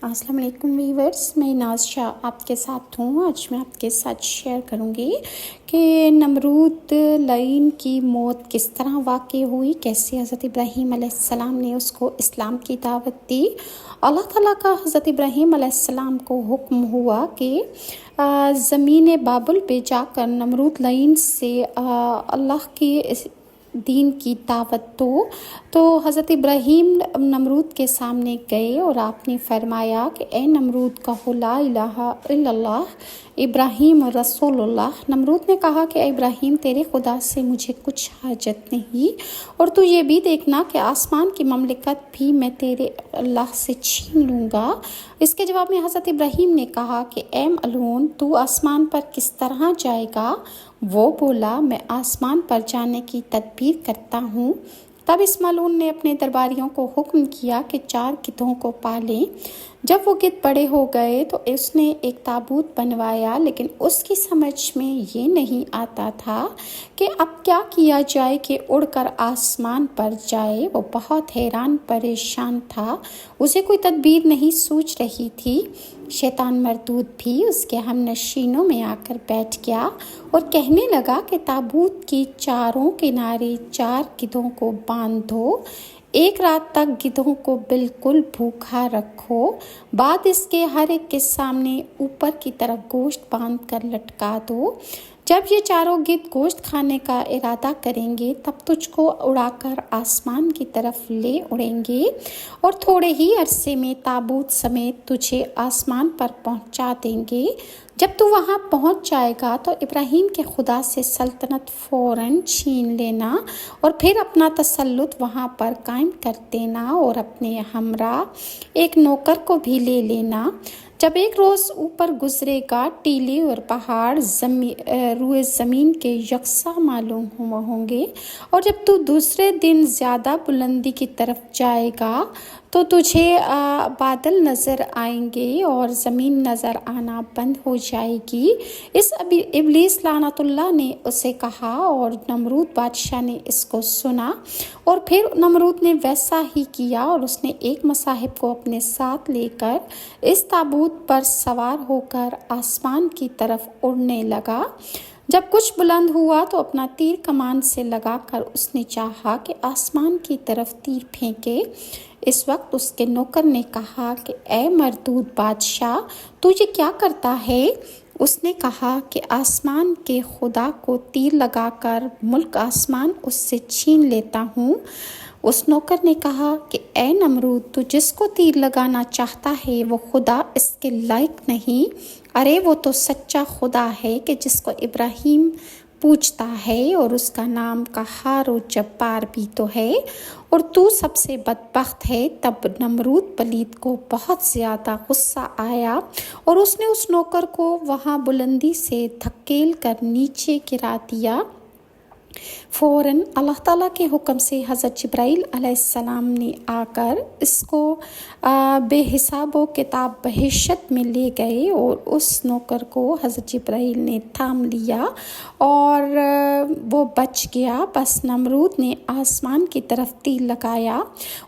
السلام علیکم ویورز، میں ناز شاہ آپ کے ساتھ ہوں۔ آج میں آپ کے ساتھ شیئر کروں گی کہ نمرود لعین کی موت کس طرح واقع ہوئی، کیسے حضرت ابراہیم علیہ السلام نے اس کو اسلام کی دعوت دی۔ اللہ تعالیٰ کا حضرت ابراہیم علیہ السلام کو حکم ہوا کہ زمین بابل پہ جا کر نمرود لعین سے اللہ کی دین کی دعوت دو۔ تو حضرت ابراہیم نمرود کے سامنے گئے اور آپ نے فرمایا کہ اے نمرود کہو لا الہ الا اللہ ابراہیم رسول اللہ۔ نمرود نے کہا کہ اے ابراہیم تیرے خدا سے مجھے کچھ حاجت نہیں، اور تو یہ بھی دیکھنا کہ آسمان کی مملکت بھی میں تیرے اللہ سے چھین لوں گا۔ اس کے جواب میں حضرت ابراہیم نے کہا کہ اے ملعون تو آسمان پر کس طرح جائے گا؟ وہ بولا میں آسمان پر جانے کی تدبیر کرتا ہوں۔ تب اس ملعون نے اپنے درباریوں کو حکم کیا کہ 4 گدھوں کو پالیں۔ جب وہ گدھ بڑے ہو گئے تو اس نے ایک تابوت بنوایا، لیکن اس کی سمجھ میں یہ نہیں آتا تھا کہ اب کیا کیا جائے کہ اڑ کر آسمان پر جائے۔ وہ بہت حیران پریشان تھا، اسے کوئی تدبیر نہیں سوچ رہی تھی۔ شیطان مردود بھی اس کے ہم نشینوں میں آ کر بیٹھ گیا اور کہنے لگا کہ تابوت کی چاروں کنارے 4 گدھوں کو باندھ دو، 1 رات تک گدھوں کو بالکل بھوکا رکھو، بعد اس کے ہر ایک کے سامنے اوپر کی طرف گوشت باندھ کر لٹکا دو۔ جب یہ چاروں گدھ گوشت کھانے کا ارادہ کریں گے تب تجھ کو اڑا کر آسمان کی طرف لے اڑیں گے، اور تھوڑے ہی عرصے میں تابوت سمیت تجھے آسمان پر پہنچا دیں گے۔ جب تو وہاں پہنچ جائے گا تو ابراہیم کے خدا سے سلطنت فوراً چھین لینا، اور پھر اپنا تسلط وہاں پر قائم کر دینا، اور اپنے ہمراہ ایک نوکر کو بھی لے لینا۔ جب ایک روز اوپر گزرے گا ٹیلے اور پہاڑ روئے زمین کے یکساں معلوم ہوں گے، اور جب تو دوسرے دن زیادہ بلندی کی طرف جائے گا تو تجھے بادل نظر آئیں گے اور زمین نظر آنا بند ہو جائے گی۔ اس ابلیس لعنت اللہ نے اسے کہا، اور نمرود بادشاہ نے اس کو سنا، اور پھر نمرود نے ویسا ہی کیا، اور اس نے ایک مصاحب کو اپنے ساتھ لے کر اس تابوت پر سوار ہو کر آسمان کی طرف اڑنے لگا۔ جب کچھ بلند ہوا تو اپنا تیر کمان سے لگا کر اس نے چاہا کہ آسمان کی طرف تیر پھینکے۔ اس وقت اس کے نوکر نے کہا کہ اے مردود بادشاہ تو یہ کیا کرتا ہے؟ اس نے کہا کہ آسمان کے خدا کو تیر لگا کر ملک آسمان اس سے چھین لیتا ہوں۔ اس نوکر نے کہا کہ اے نمرود تو جس کو تیر لگانا چاہتا ہے وہ خدا اس کے لائق نہیں۔ ارے وہ تو سچا خدا ہے کہ جس کو ابراہیم پوجتا ہے، اور اس کا نام قہار و جبار بھی تو ہے، اور تو سب سے بدبخت ہے۔ تب نمرود پلید کو بہت زیادہ غصہ آیا، اور اس نے اس نوکر کو وہاں بلندی سے دھکیل کر نیچے گرا دیا۔ فوراً اللہ تعالیٰ کے حکم سے حضرت جبرائیل علیہ السلام نے آ کر اس کو بے حساب و کتاب بہشت میں لے گئے، اور اس نوکر کو حضرت جبرائیل نے تھام لیا اور وہ بچ گیا۔ بس نمرود نے آسمان کی طرف تیر لگایا۔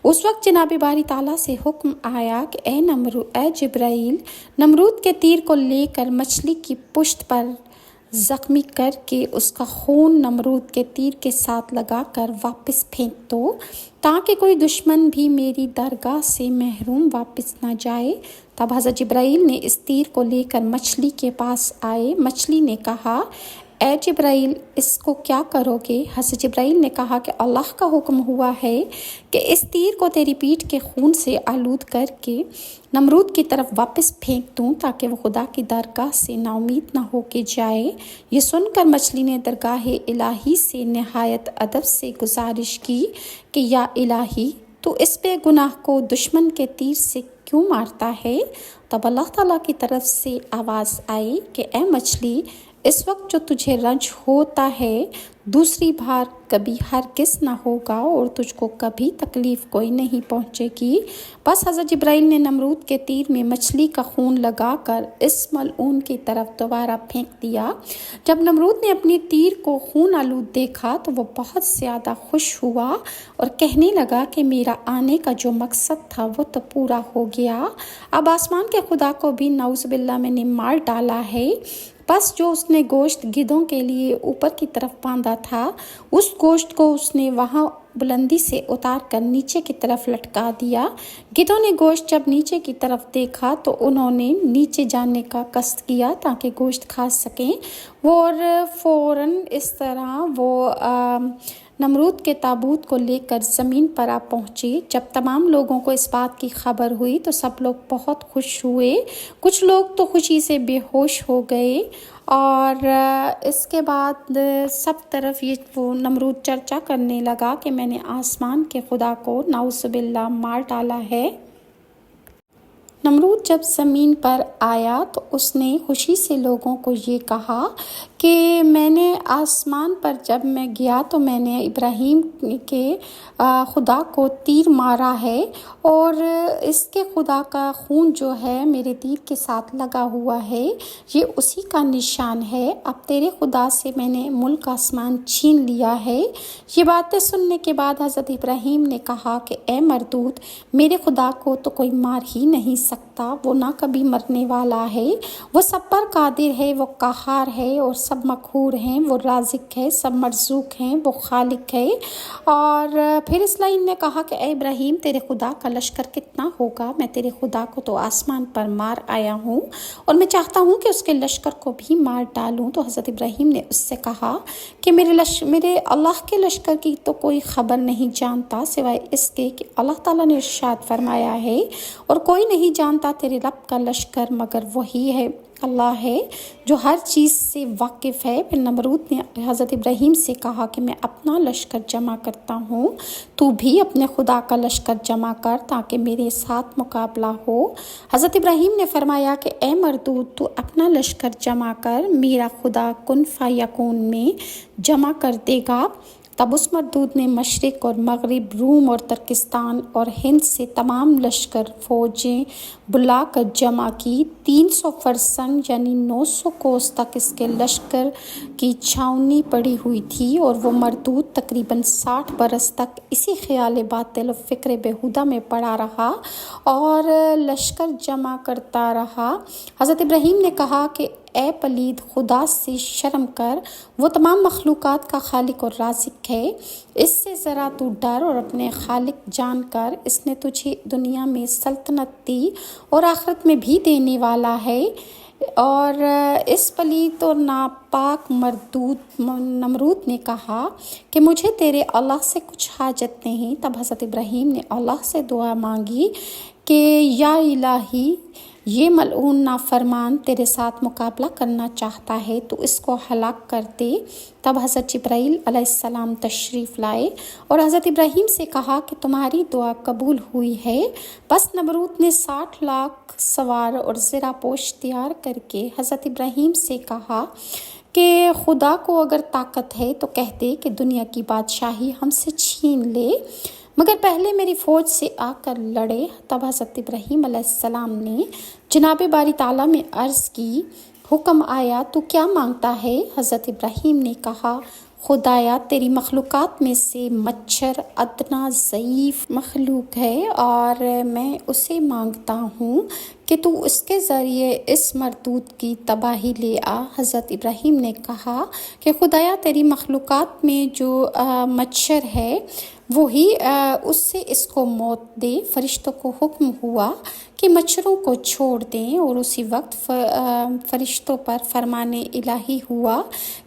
اس وقت جناب باری تعالیٰ سے حکم آیا کہ اے جبرائیل نمرود کے تیر کو لے کر مچھلی کی پشت پر زخمی کر کے اس کا خون نمرود کے تیر کے ساتھ لگا کر واپس پھینک دو، تاکہ کوئی دشمن بھی میری درگاہ سے محروم واپس نہ جائے۔ تب حضرت جبرائیل نے اس تیر کو لے کر مچھلی کے پاس آئے۔ مچھلی نے کہا اے جبرائیل اس کو کیا کرو گے؟ حضرت جبرائیل نے کہا کہ اللہ کا حکم ہوا ہے کہ اس تیر کو تیری پیٹھ کے خون سے آلود کر کے نمرود کی طرف واپس پھینک دوں، تاکہ وہ خدا کی درگاہ سے نا امید نہ ہو کے جائے۔ یہ سن کر مچھلی نے درگاہ الہی سے نہایت ادب سے گزارش کی کہ یا الہی تو اس بے گناہ کو دشمن کے تیر سے کیوں مارتا ہے؟ تب اللہ تعالیٰ کی طرف سے آواز آئی کہ اے مچھلی इस वक्त जो तुझे रंज होता है दूसरी बार कभी हरगिज़ ना होगा और तुझको कभी तकलीफ़ कोई नहीं पहुँचेगी। बस हज़रत जिब्राइल ने नमरूद के तीर में मछली का खून लगाकर इस मलऊन की तरफ दोबारा फेंक दिया। जब नमरूद ने अपनी तीर को खून आलूद देखा तो वो बहुत ज़्यादा खुश हुआ और कहने लगा कि मेरा आने का जो मकसद था वो तो पूरा हो गया। अब आसमान के खुदा को भी नाउज़ुबिल्लाह मैंने मार डाला है। बस जो उसने गोश्त गिद्धों के लिए ऊपर की तरफ बांधा था उस गोश्त को उसने वहाँ बुलंदी से उतार कर नीचे की तरफ लटका दिया। गिद्धों ने गोश्त जब नीचे की तरफ देखा तो उन्होंने नीचे जाने का कष्ट किया ताकि गोश्त खा सकें। वो और फ़ौरन इस तरह वो नमरूद के ताबूत को लेकर ज़मीन पर आ पहुँचे। जब तमाम लोगों को इस बात की खबर हुई तो सब लोग बहुत खुश हुए। कुछ लोग तो खुशी से बेहोश हो गए और इसके बाद सब तरफ ये वो नमरूद चर्चा करने लगा कि मैंने आसमान के खुदा को नाउज़ुबिल्लाह मार डाला है। नमरूद जब ज़मीन पर आया तो उसने खुशी से लोगों को ये कहा कि मैंने आसमान पर जब मैं गया तो मैंने इब्राहीम के खुदा को तीर मारा है और इसके खुदा का खून जो है मेरे तीर के साथ लगा हुआ है ये उसी का निशान है। अब तेरे खुदा से मैंने मुल्क आसमान छीन लिया है। ये बातें सुनने के बाद हज़रत इब्राहीम ने कहा कि ए मरदूद, मेरे खुदा को तो कोई मार ही नहीं सकता, वो ना कभी मरने वाला है, वो सब पर कादिर है, वो कहार है और सब मखूर हैं, वो राज़िक है, सब मरज़ूक हैं, वो खालिक है। और फिर इस लाइन ने कहा कि ए इब्राहीम, तेरे खुदा का लश्कर कितना होगा? मैं तेरे खुदा को तो आसमान पर मार आया हूँ और मैं चाहता हूँ कि उसके लश्कर को भी मार डालूँ। तो हज़रत इब्राहीम ने उससे कहा कि मेरे अल्लाह के लश्कर की तो कोई ख़बर नहीं जानता सिवाय इसके कि अल्लाह ताला ने इरशाद फरमाया है और कोई नहीं जानता तेरे रब का लश्कर मगर वही है, अल्लाह है जो हर चीज़ से वाकिफ़ है। फिर नमरूद ने हज़रत इब्राहीम से कहा कि मैं अपना लश्कर जमा करता हूँ, तू भी अपने खुदा का लश्कर जमा कर ताकि मेरे साथ मुकाबला हो। हज़रत इब्राहीम ने फरमाया कि ए मरदूद, तू अपना लश्कर जमा कर, मेरा खुदा कुन फ़यकून में जमा कर देगा। तब उस मरदूद ने मशरिक़ और मग़रिब, रूम और तुर्किस्तान और हिंद से तमाम लश्कर फ़ौजें बुला कर जमा की। 300 फरसंग यानी 900 कोस तक इसके लश्कर की छावनी पड़ी हुई थी और वो मरदूद तकरीबन 60 बरस तक इसी ख़याल बातिल और फ़िक्र बेहुदा में पड़ा रहा और लश्कर जमा करता रहा। हज़रत इब्राहीम ने कहा कि ए पलीद, खुदा से शर्म कर, वो तमाम मखलूक़ात का खालिक और राज़िक है, इससे ज़रा तू डर और अपने खालिक जान कर इसने तुझे दुनिया में सल्तनत दी और आखिरत में भी देने वाला है। और इस पलीद और नापाक नमरूद ने कहा कि मुझे तेरे अल्लाह से कुछ हाजत नहीं। तब हज़रत इब्राहीम ने अल्लाह से दुआ मांगी कि या इलाही, ये मलऊन नाफरमान तेरे साथ मुकाबला करना चाहता है तो इसको हलाक कर दे। तब हज़रत जिब्राइल अलैहिस्सलाम तशरीफ़ लाए और हज़रत इब्राहीम से कहा कि तुम्हारी दुआ कबूल हुई है। बस नमरूद ने 60 लाख सवार और ज़रा पोश तैयार करके हज़रत इब्राहीम से कहा कि खुदा को अगर ताकत है तो कह दे कि दुनिया की बादशाही हमसे छीन ले, मगर पहले मेरी फ़ौज से आकर लड़े। तब हज़रत इब्राहीम अलैहिस्सलाम ने जनाब बारी ताला में अर्ज़ की, हुक्म आया तो क्या मांगता है? हज़रत इब्राहीम ने कहा, खुदाया, तेरी मखलूक़ात में से मच्छर अदना ज़ईफ़ मखलूक है और मैं उसे मांगता हूँ कि तू उसके ज़रिए इस मरदूद की तबाही ले आ। हज़रत इब्राहीम ने कहा कि खुदाया, तेरी मखलूक़ात में जो मच्छर है वही उससे इसको मौत दे। फरिश्तों को हुक्म हुआ कि मच्छरों को छोड़ दें और उसी वक्त फरिश्तों पर फरमाने इलाही हुआ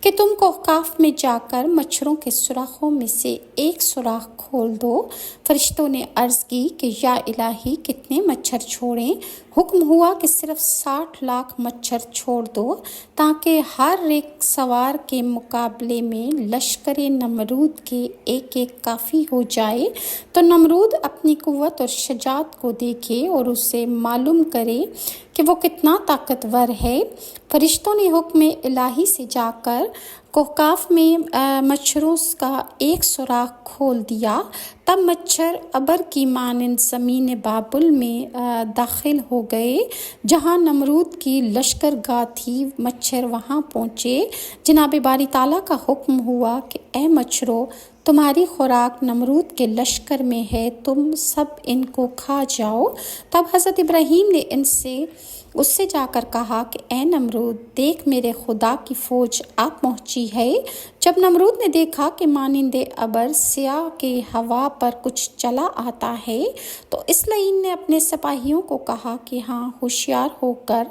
कि तुम कहकाफ में जाकर मच्छरों के सुराखों में से एक सुराख खोल दो। फरिश्तों ने अर्ज़ की कि या इलाही, कितने मच्छर छोड़ें? हुक्म हुआ कि सिर्फ 60 लाख मच्छर छोड़ दो ताकि हर एक सवार के मुकाबले में लश्कर नमरूद के एक एक काफ़ी हो जाए। तो नमरूद अपनी कुव्वत और शजात को देखे और उसे से मालूम करे कि वो कितना ताकतवर है। फरिश्तों ने हुक्म इलाही से जाकर कोहकाफ में मच्छरों का एक सुराख खोल दिया। तब मच्छर अबर की मानंद ज़मीन बाबुल में दाखिल हो गए जहाँ नमरूद की लश्करगाह थी। मच्छर वहाँ पहुँचे। जनाब बारी ताला का हुक्म हुआ कि ए मच्छरों, तुम्हारी खुराक नमरूद के लश्कर में है, तुम सब इनको खा जाओ। तब हज़रत इब्राहीम ने उससे जाकर कहा कि ए नमरूद, देख मेरे खुदा की फ़ौज आ पहुँची है। जब नमरूद ने देखा कि मानिंदे अबर स्याह के हवा पर कुछ चला आता है तो इस लईन ने अपने सिपाहियों को कहा कि हाँ, होशियार होकर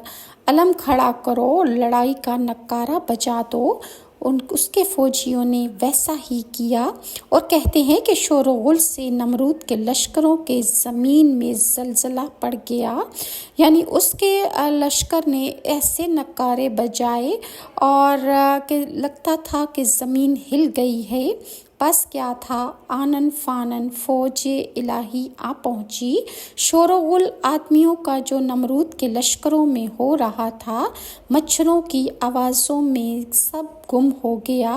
अलम खड़ा करो और लड़ाई का नक्कारा बजा दो। उसके फौजियों ने वैसा ही किया और कहते हैं कि शोरगुल से नमरूद के लश्करों के ज़मीन में ज़लज़ला पड़ गया, यानी उसके लश्कर ने ऐसे नक्कारे बजाए और कि लगता था कि ज़मीन हिल गई है। बस क्या था, आनन फानन फौज इलाही आ पहुँची। शोरगुल आदमियों का जो नमरूद के लश्करों में हो रहा था, मच्छरों की आवाज़ों में सब गुम हो गया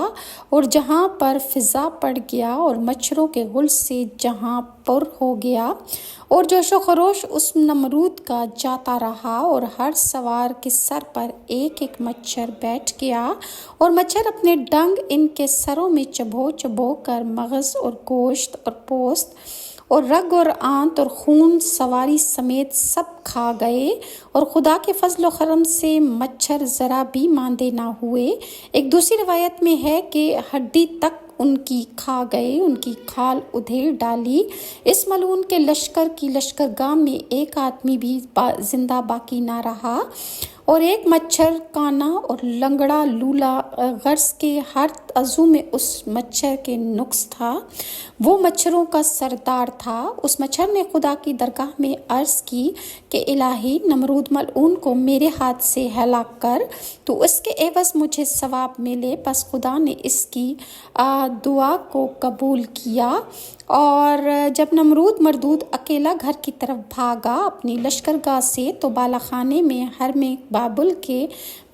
और जहाँ पर फिज़ा पड़ गया और मच्छरों के गुल से जहाँ पर हो गया और जोशो खरोश उस नमरूद का जाता रहा और हर सवार के सर पर एक एक मच्छर बैठ गया और मच्छर अपने डंग इनके सरों में चबो चबो कर मगज़ और गोश्त और पोस्त और रग और आंत और खून सवारी समेत सब खा गए और खुदा के फजल करम से मच्छर ज़रा भी मांदे ना हुए। एक दूसरी रवायत में है कि हड्डी तक उनकी खा गए, उनकी खाल उधेड़ डाली। इस मलून के लश्कर की लश्करगाह में एक आदमी भी जिंदा बाकी ना रहा और एक मच्छर काना और लंगड़ा लूला गर्स के हर अज़ू में उस मच्छर के नुक्स था। वो मच्छरों का सरदार था। उस मच्छर ने खुदा की दरगाह में अर्ज़ की कि इलाही, नमरूद मलऊन को मेरे हाथ से हलाक कर तो उसके एवज़ मुझे सवाब मिले। बस खुदा ने इसकी दुआ को कबूल किया और जब नमरूद मरदूद अकेला घर की तरफ भागा अपनी लश्करगाह से तो बालाखाने में हर में बाबुल के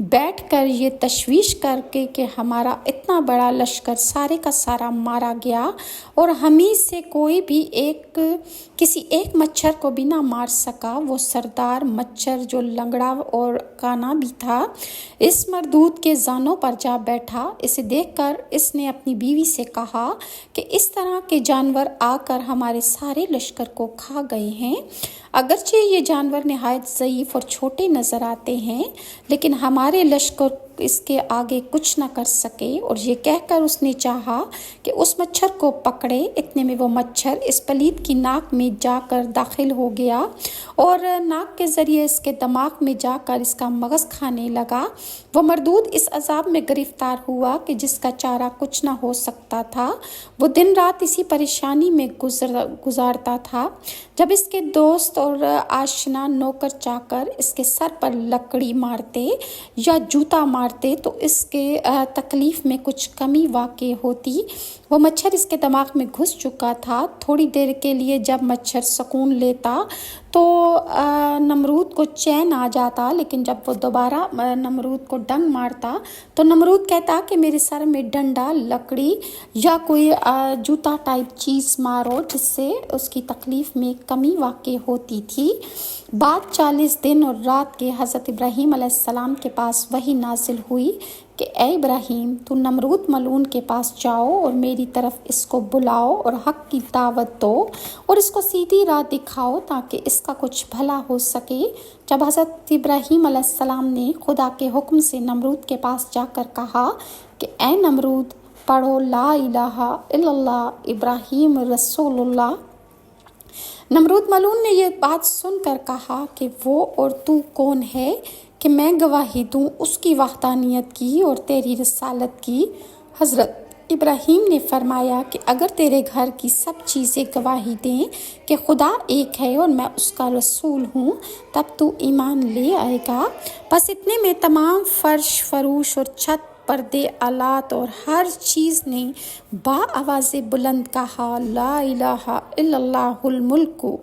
बैठकर ये तशवीश करके कि हमारा इतना बड़ा लश्कर सारे का सारा मारा गया और हमी से कोई भी किसी एक मच्छर को भी ना मार सका। वो सरदार मच्छर जो लंगड़ा और काना भी था इस मरदूद के जानों पर जा बैठा। इसे देखकर इसने अपनी बीवी से कहा कि इस तरह के जानवर आकर हमारे सारे लश्कर को खा गए हैं। अगरचे ये जानवर निहायत ज़ईफ़ और छोटे नज़र आते हैं लेकिन हमारे लश्कर इसके आगे कुछ न कर सके। और ये कहकर उसने चाहा कि उस मच्छर को पकड़े। इतने में वो मच्छर इस पलीद की नाक में जाकर दाखिल हो गया और नाक के ज़रिए इसके दिमाग में जाकर इसका मगज़ खाने लगा। वो मरदूद इस अजाब में गिरफ्तार हुआ कि जिसका चारा कुछ ना हो सकता था। वो दिन रात इसी परेशानी में गुजारता था। जब इसके दोस्त और आशना नौकर चाकर इसके सर पर लकड़ी मारते या जूता मारते तो इसके तकलीफ़ में कुछ कमी वाक़ई होती। वो मच्छर इसके दिमाग में घुस चुका था। थोड़ी देर के लिए जब मच्छर सुकून लेता तो नमरूद को चैन आ जाता, लेकिन जब वो दोबारा नमरूद को डंग मारता तो नमरूद कहता कि मेरे सर में डंडा, लकड़ी या कोई जूता टाइप चीज़ मारो, जिससे उसकी तकलीफ़ में कमी वाक़ई होती थी। बाद 40 दिन और रात के हज़रत इब्राहीम अलैहिस्सलाम के पास वही नाजिल हुई कि ए इब्राहीम, तू नमरूद मलून के पास जाओ और मेरी तरफ इसको बुलाओ और हक़ की दावत दो और इसको सीधी राह दिखाओ ताकि इसका कुछ भला हो सके। जब हज़रत इब्राहीम अलैहिस्सलाम ने खुदा के हुक्म से नमरूद के पास जाकर कहा कि ए नमरूद, पढ़ो ला इलाहा इल्लल्लाह इब्राहीम रसूलुल्लाह। नमरूद मलून ने ये बात सुनकर कहा कि वो और तू कौन है कि मैं गवाही दूँ उसकी वहदानियत की और तेरी रसालत की। हज़रत इब्राहीम ने फरमाया कि अगर तेरे घर की सब चीज़ें गवाही दें कि खुदा एक है और मैं उसका रसूल हूँ तब तू ईमान ले आएगा। बस इतने में तमाम फर्श फरूश और छत, पर्दे, आलात और हर चीज़ ने बा आवाज़ बुलंद कहा ला इलाहा इल्लल्लाहुल मुल्कु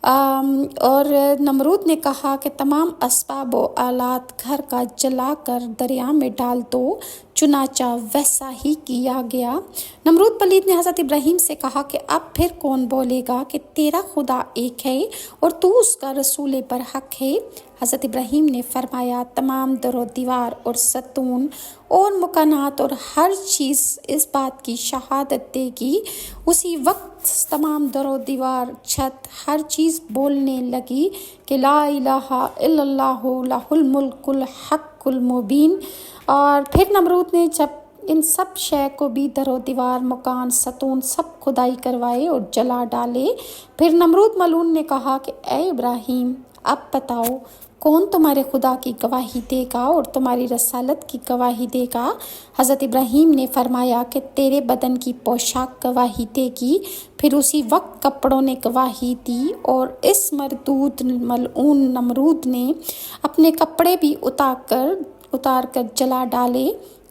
اور نمرود نے کہا کہ تمام اسباب و آلات گھر کا جلا کر دریا میں ڈال دو، چنانچہ ویسا ہی کیا گیا۔ نمرود پلید نے حضرت ابراہیم سے کہا کہ اب پھر کون بولے گا کہ تیرا خدا ایک ہے اور تو اس کا رسول برحق ہے؟ حضرت ابراہیم نے فرمایا تمام در و دیوار اور ستون اور مکانات اور ہر چیز اس بات کی شہادت دے گی۔ اسی وقت تمام در و دیوار، چھت، ہر چیز بولنے لگی کہ لا الہ الا اللہ لہ الملک الحق المبین۔ اور پھر نمرود نے جب ان سب شے کو بھی در و دیوار، مکان، ستون سب کھدائی کروائے اور جلا ڈالے، پھر نمرود ملعون نے کہا کہ اے ابراہیم اب بتاؤ کون تمہارے خدا کی گواہی دے گا اور تمہاری رسالت کی گواہی دے گا؟ حضرت ابراہیم نے فرمایا کہ تیرے بدن کی پوشاک گواہی دے گی۔ پھر اسی وقت کپڑوں نے گواہی دی اور اس مردود ملعون نمرود نے اپنے کپڑے بھی اتار کر جلا ڈالے۔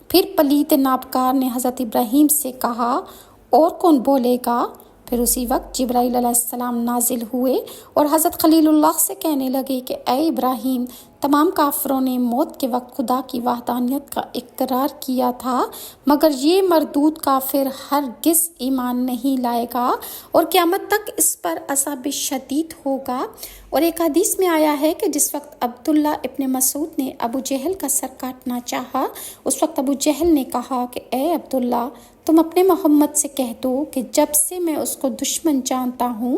پھر پلید نابکار نے حضرت ابراہیم سے کہا اور کون بولے گا؟ پھر اسی وقت جبرائیل علیہ السلام نازل ہوئے اور حضرت خلیل اللہ سے کہنے لگے کہ اے ابراہیم، تمام کافروں نے موت کے وقت خدا کی وحدانیت کا اقرار کیا تھا، مگر یہ مردود کافر ہرگز ایمان نہیں لائے گا اور قیامت تک اس پر عذاب شدید ہوگا۔ اور ایک حدیث میں آیا ہے کہ جس وقت عبداللہ ابن مسعود نے ابو جہل کا سر کاٹنا چاہا، اس وقت ابو جہل نے کہا کہ اے عبداللہ، تم اپنے محمد سے کہہ دو کہ جب سے میں اس کو دشمن جانتا ہوں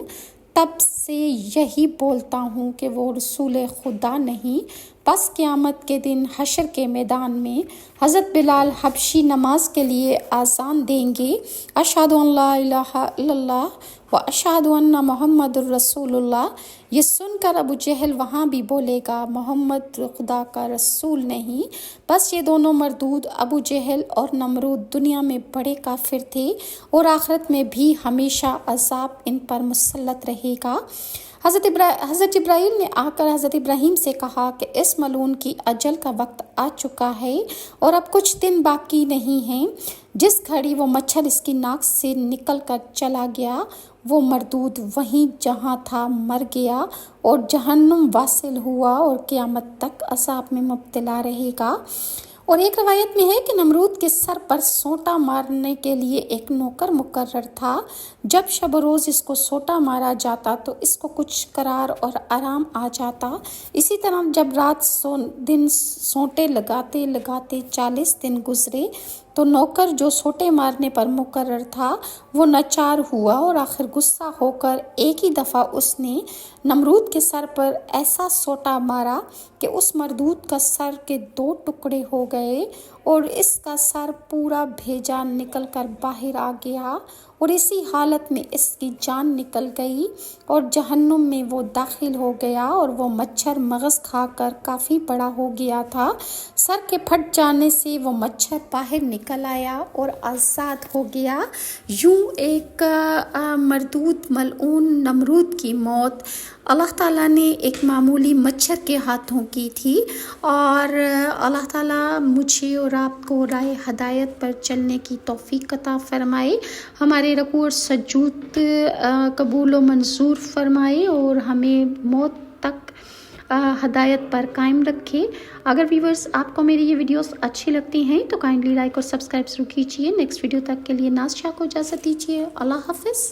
تب سے یہی بولتا ہوں کہ وہ رسول خدا نہیں۔ بس قیامت کے دن حشر کے میدان میں حضرت بلال حبشی نماز کے لیے اذان دیں گے، اشہد ان لا الہ الا اللہ و اشہد ان محمد الرسول اللہ۔ یہ سن کر ابو جہل وہاں بھی بولے گا محمد خدا کا رسول نہیں۔ بس یہ دونوں مردود ابو جہل اور نمرود دنیا میں بڑے کافر تھے اور آخرت میں بھی ہمیشہ عذاب ان پر مسلط رہے گا۔ حضرت جبرائیل نے آ کر حضرت ابراہیم سے کہا کہ اس ملعون کی اجل کا وقت آ چکا ہے اور اب کچھ دن باقی نہیں ہیں۔ جس گھڑی وہ مچھر اس کی ناک سے نکل کر چلا گیا، وہ مردود وہیں جہاں تھا مر گیا اور جہنم واصل ہوا اور قیامت تک عذاب میں مبتلا رہے گا۔ اور ایک روایت میں ہے کہ نمرود کے سر پر سونٹا مارنے کے لیے ایک نوکر مقرر تھا۔ جب شب و روز اس کو سونٹا مارا جاتا تو اس کو کچھ قرار اور آرام آ جاتا۔ اسی طرح جب رات دن سونٹے لگاتے 40 دن گزرے تو نوکر جو سونٹے مارنے پر مقرر تھا وہ ناچار ہوا اور آخر غصہ ہو کر ایک ہی دفعہ اس نے نمرود کے سر پر ایسا سونٹا مارا کہ اس مردود کا سر کے 2 ٹکڑے ہو گئے اور اس کا سر پورا بھیجا نکل کر باہر آ گیا اور اسی حالت میں اس کی جان نکل گئی اور جہنم میں وہ داخل ہو گیا اور وہ مچھر مغز کھا کر کافی بڑا ہو گیا تھا۔ سر کے پھٹ جانے سے وہ مچھر باہر نکل آیا اور آزاد ہو گیا۔ یوں ایک مردود ملعون نمرود کی موت اللہ تعالیٰ نے ایک معمولی مچھر کے ہاتھوں کی تھی، اور اللہ تعالیٰ مجھے اور آپ کو راہ ہدایت پر چلنے کی توفیق عطا فرمائے، ہمارے رکوع اور سجود قبول و منظور فرمائے اور ہمیں موت تک ہدایت پر قائم رکھے۔ اگر ویورز آپ کو میری یہ ویڈیوز اچھی لگتی ہیں تو کائنڈلی لائک اور سبسکرائب ضرور کیجیے۔ نیکسٹ ویڈیو تک کے لیے ناز شاہ کو اجازت دیجیے۔ اللہ حافظ۔